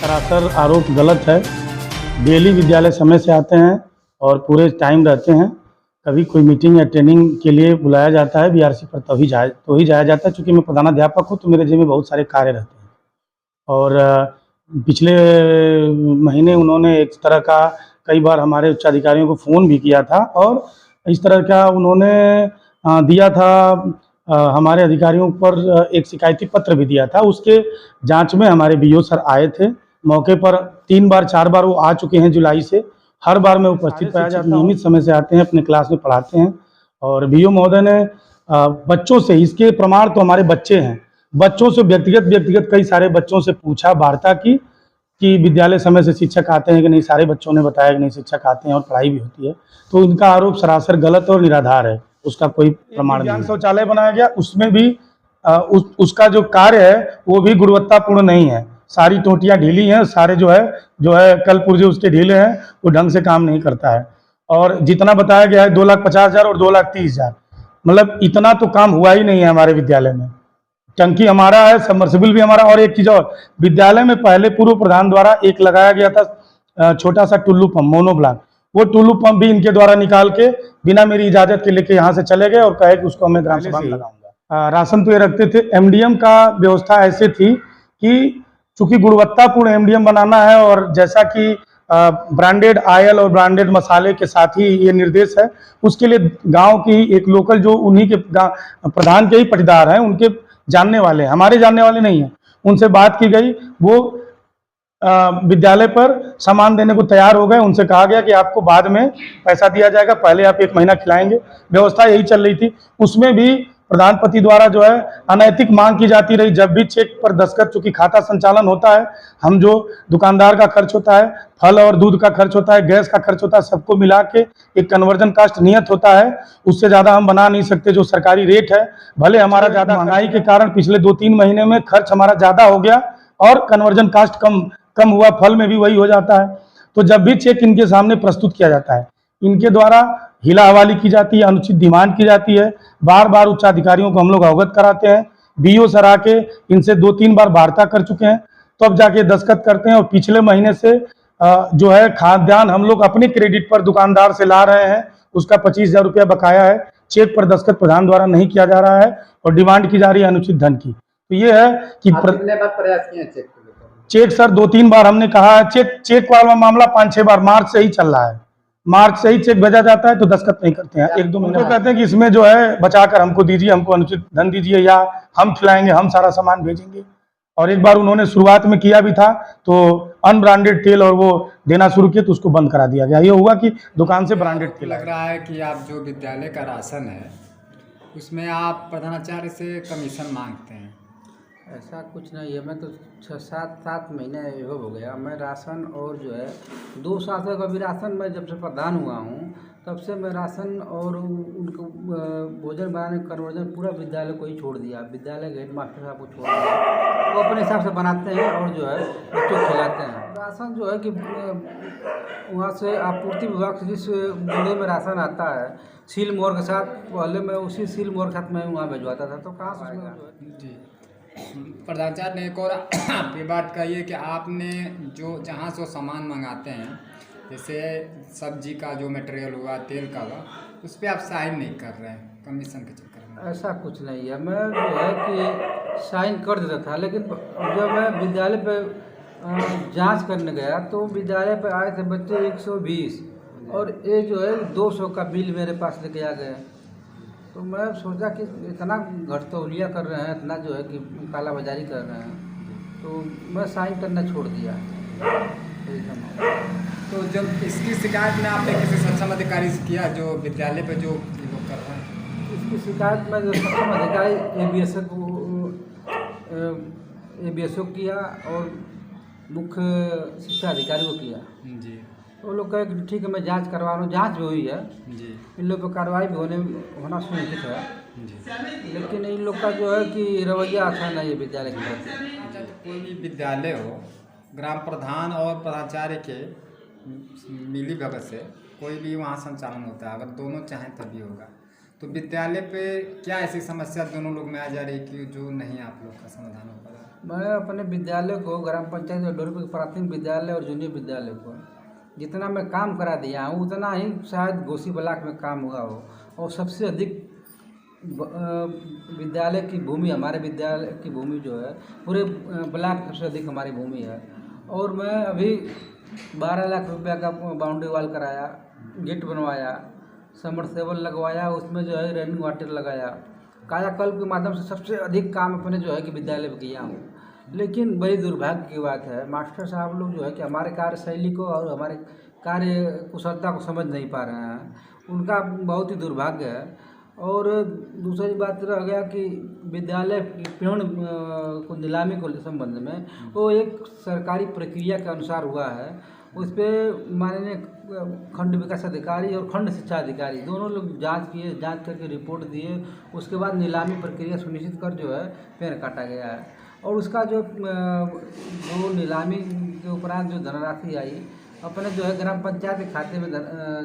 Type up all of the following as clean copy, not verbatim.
सरासर आरोप गलत है। डेली विद्यालय समय से आते हैं और पूरे टाइम रहते हैं। कभी कोई मीटिंग या ट्रेनिंग के लिए बुलाया जाता है बीआरसी पर तो ही जाया जाता है। चूँकि मैं प्रधानाध्यापक हूँ तो मेरे जिम्मे बहुत सारे कार्य रहते हैं और पिछले महीने उन्होंने एक तरह का कई बार हमारे उच्च अधिकारियों को फ़ोन भी किया था और इस तरह का उन्होंने दिया था हमारे अधिकारियों पर एक शिकायती पत्र भी दिया था। उसके जांच में हमारे बीओ सर आए थे मौके पर। 3 बार 4 बार वो आ चुके हैं जुलाई से। हर बार मैं उपस्थित पाया जाता हूं। नियमित समय से आते हैं, अपने क्लास में पढ़ाते हैं और बीओ महोदय ने बच्चों से, इसके प्रमाण तो हमारे बच्चे हैं, बच्चों से व्यक्तिगत कई सारे बच्चों से पूछा, वार्ता की कि विद्यालय समय से शिक्षक आते हैं कि नहीं। सारे बच्चों ने बताया कि नहीं, शिक्षक आते हैं और पढ़ाई भी होती है। तो इनका आरोप सरासर गलत और निराधार है, उसका कोई प्रमाण नहीं। शौचालय बनाया गया, उसमें भी उसका जो कार्य है वो भी गुणवत्तापूर्ण नहीं है। सारी टोटियाँ ढीली हैं, सारे जो है कल पुर्जे उसके ढीले हैं, वो ढंग से काम नहीं करता है। और जितना बताया गया है 2,50,000 और 2,30,000, मतलब इतना तो काम हुआ ही नहीं है हमारे विद्यालय में। टंकी हमारा है, सबमर्सिबल भी हमारा। और एक चीज़ और, विद्यालय में पहले पूर्व प्रधान द्वारा एक लगाया गया था छोटा सा टुल्लू पंप, मोनो ब्लॉक। वो टुल्लू पंप भी इनके द्वारा निकाल के बिना मेरी इजाज़त के लेके यहाँ से चले गए और कहे कि उसको मैं ग्राम सभा में लगाऊंगा। राशन तो ये रखते थे। एमडीएम का व्यवस्था ऐसे थी कि चूंकि गुणवत्तापूर्ण एमडीएम बनाना है और जैसा कि ब्रांडेड ऑयल और ब्रांडेड मसाले के साथ ही ये निर्देश है, उसके लिए गांव की एक लोकल जो उन्हीं के प्रधान के ही पटीदार हैं, उनके जानने वाले, हमारे जानने वाले नहीं हैं, उनसे बात की गई। वो विद्यालय पर सामान देने को तैयार हो गए। उनसे कहा गया कि आपको बाद में पैसा दिया जाएगा, पहले आप 1 महीना खिलाएंगे। व्यवस्था यही चल रही थी। उसमें भी प्रधानपति द्वारा जो है अनैतिक मांग की जाती रही। जब भी चेक पर दस्तखत, चूंकि खाता संचालन होता है, हम जो दुकानदार का खर्च होता है, फल और दूध का खर्च होता है, गैस का खर्च होता है, सबको मिला के एक कन्वर्जन कास्ट नियत होता है। उससे ज़्यादा हम बना नहीं सकते जो सरकारी रेट है। भले हमारा ज़्यादा महंगाई के कारण पिछले 2-3 महीने में खर्च हमारा ज़्यादा हो गया और कन्वर्जन कास्ट कम हुआ, फल में भी वही हो जाता है। तो जब भी चेक इनके सामने प्रस्तुत किया जाता है, इनके द्वारा हिला हवाली की जाती है, अनुचित डिमांड की जाती है। बार बार उच्चाधिकारियों को हम लोग अवगत कराते हैं। बीओ सर आके इनसे 2-3 बार वार्ता कर चुके हैं, तो अब जाके दस्तखत करते हैं। और पिछले महीने से जो है खाद्यान्न हम लोग अपने क्रेडिट पर दुकानदार से ला रहे हैं, उसका 25,000 रुपया बकाया है। चेक पर दस्तखत प्रधान द्वारा नहीं किया जा रहा है और डिमांड की जा रही है अनुचित धन की। तो ये है कि कितने बार प्रयास किए चेक को लेकर? चेक सर 2-3 बार हमने कहा है। चेक वाला मामला 5-6 बार मार्च से ही चल रहा है। मार्च से ही चेक भेजा जाता है तो दस्तखत नहीं करते हैं। 1-2 महीने तो कहते हैं कि इसमें जो है बचाकर हमको दीजिए, हमको अनुचित धन दीजिए, या हम खिलाएंगे, हम सारा सामान भेजेंगे। और एक बार उन्होंने शुरुआत में किया भी था तो अनब्रांडेड तेल और वो देना शुरू किए तो उसको बंद करा दिया गया। ये हुआ कि दुकान से ब्रांडेड तेल लग रहा है कि आप जो विद्यालय का राशन है उसमें आप प्रधानाचार्य से कमीशन मांगते हैं। ऐसा कुछ नहीं है। मैं तो 6-7 महीने हो गया मैं राशन, और जो है 2 साल से अभी राशन, मैं जब से प्रधान हुआ हूँ तब से मैं राशन और उनको भोजन बनाने का कन्वर्जन पूरा विद्यालय को ही छोड़ दिया। विद्यालय के हेड मास्टर साहब को छोड़ दिया, वो अपने हिसाब से बनाते हैं और जो है बच्चों को खिलाते हैं। राशन जो है कि वहाँ से आपूर्ति विभाग से जिस बूढ़े में राशन आता है सील मोहर के साथ, पहले मैं उसी सील मोहर के साथ मैं वहाँ भिजवाता था, तो कहाँ से जी। प्रधानाचार्य ने एक और आपकी बात कही है कि आपने जो जहाँ से सामान मंगाते हैं, जैसे सब्जी का जो मटेरियल हुआ, तेल का हुआ, उस पर आप साइन नहीं कर रहे हैं कमीशन के चक्कर में। ऐसा कुछ नहीं है। मैं जो है कि साइन कर देता था, लेकिन जब मैं विद्यालय पे जांच करने गया तो विद्यालय पे आए थे बच्चे 120 और ये जो है 200 का बिल मेरे पास लेके आ गए। तो मैं सोचा कि इतना घटतौलिया कर रहे हैं, इतना जो है कि कालाबाजारी कर रहे हैं, तो मैं साइन करना छोड़ दिया। तो जब इसकी शिकायत में आपने किसी सक्षम अधिकारी से किया जो विद्यालय पे जो ये लोग कर रहे हैं? इसकी शिकायत मैं जो सक्षम अधिकारी एबीएसओ को किया और मुख्य शिक्षा अधिकारी को किया। जी। वो लोग कहे कि ठीक है मैं जांच करवा रहा हूँ। जांच भी हुई है जी। इन लोग पर कार्रवाई भी होना सुनिश्चित है, जी। लेकिन इन लोग का जो है कि रवैया अच्छा नहीं है विद्यालय के प्रति। अच्छा, तो कोई भी विद्यालय हो, ग्राम प्रधान और प्रधानाचार्य के मिली भगत से कोई भी वहाँ संचालन होता है, अगर दोनों चाहें तभी होगा। तो विद्यालय पे क्या ऐसी समस्या दोनों लोग में आ जा रही कि जो नहीं आप लोग का समाधान हो पा रहा? मैं अपने विद्यालय को ग्राम पंचायत में डोरपी प्राथमिक विद्यालय और जूनियर विद्यालय को जितना मैं काम करा दिया हूँ उतना ही शायद घोसी ब्लॉक में काम हुआ हो। और सबसे अधिक विद्यालय की भूमि, हमारे विद्यालय की भूमि जो है पूरे ब्लॉक में सबसे अधिक हमारी भूमि है। और मैं अभी 12 लाख रुपया का बाउंड्री वॉल कराया, गेट बनवाया, सबमर्सिबल लगवाया, उसमें जो है रनिंग वाटर लगाया, कायाकल्प के माध्यम से सबसे अधिक काम अपने जो है कि विद्यालय में किया हूँ। लेकिन बड़ी दुर्भाग्य की बात है, मास्टर साहब लोग जो है कि हमारे कार्यशैली को और हमारे कार्य कुशलता को समझ नहीं पा रहे हैं, उनका बहुत ही दुर्भाग्य है। और दूसरी बात रह गया कि विद्यालय की पियून को नीलामी को संबंध में वो एक सरकारी प्रक्रिया के अनुसार हुआ है। उस पर माननीय खंड विकास अधिकारी और खंड शिक्षा अधिकारी दोनों लोग जांच किए, जांच करके रिपोर्ट दिए, उसके बाद नीलामी प्रक्रिया सुनिश्चित कर जो है पेड़ काटा गया है। और उसका जो नीलामी के उपरांत जो धनराशि आई अपने जो है ग्राम पंचायत के खाते में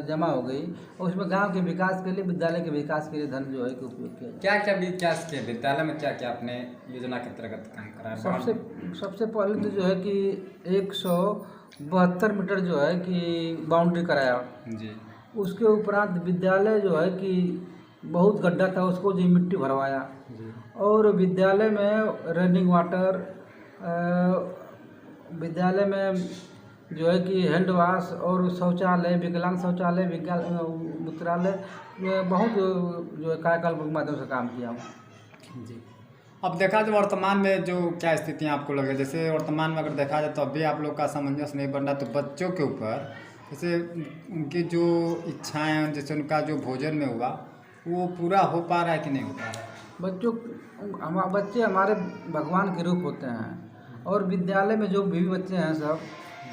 जमा हो गई और उसमें गांव के विकास के लिए, विद्यालय के विकास के लिए धन जो है कि उपयोग किया। क्या क्या विकास किया विद्यालय में, क्या क्या आपने योजना के अंतर्गत काम करा? सबसे पहले तो जो है कि 172 मीटर जो है कि बाउंड्री कराया जी। उसके उपरांत विद्यालय जो है कि बहुत गड्ढा था, उसको जो मिट्टी भरवाया जी। और विद्यालय में रनिंग वाटर, विद्यालय में जो है कि हैंड वाश और शौचालय, विकलांग शौचालय, मूत्रालय में बहुत जो है कायाकल्प के माध्यम से काम किया हूँ। जी। अब देखा जाए वर्तमान में जो क्या स्थितियाँ आपको लगे, जैसे वर्तमान में अगर देखा जाए तो अभी आप लोग का सामंजस्य नहीं बन रहा, तो बच्चों के ऊपर जैसे उनकी जो इच्छाएँ हैं, जैसे उनका जो भोजन में हुआ वो पूरा हो पा रहा है कि नहीं हो पा रहा है? बच्चे हमारे भगवान के रूप होते हैं और विद्यालय में जो भी बच्चे हैं सब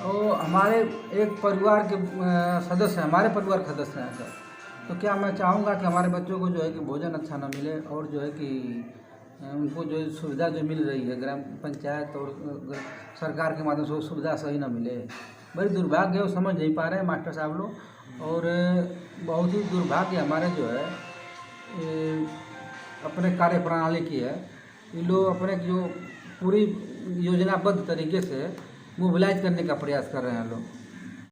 वो हमारे एक परिवार के सदस्य हैं, हमारे परिवार के सदस्य हैं सब। तो क्या मैं चाहूँगा कि हमारे बच्चों को जो है कि भोजन अच्छा ना मिले और जो है कि उनको जो सुविधा जो मिल रही है ग्राम पंचायत और सरकार के माध्यम से वो सुविधा सही ना मिले। बड़ी दुर्भाग्य है, वो समझ नहीं पा रहे हैं मास्टर साहब लोग। और बहुत ही दुर्भाग्य हमारे जो है अपने कार्य प्रणाली की है। ये लोग अपने जो पूरी योजनाबद्ध तरीके से मोबिलाइज करने का प्रयास कर रहे हैं लोग।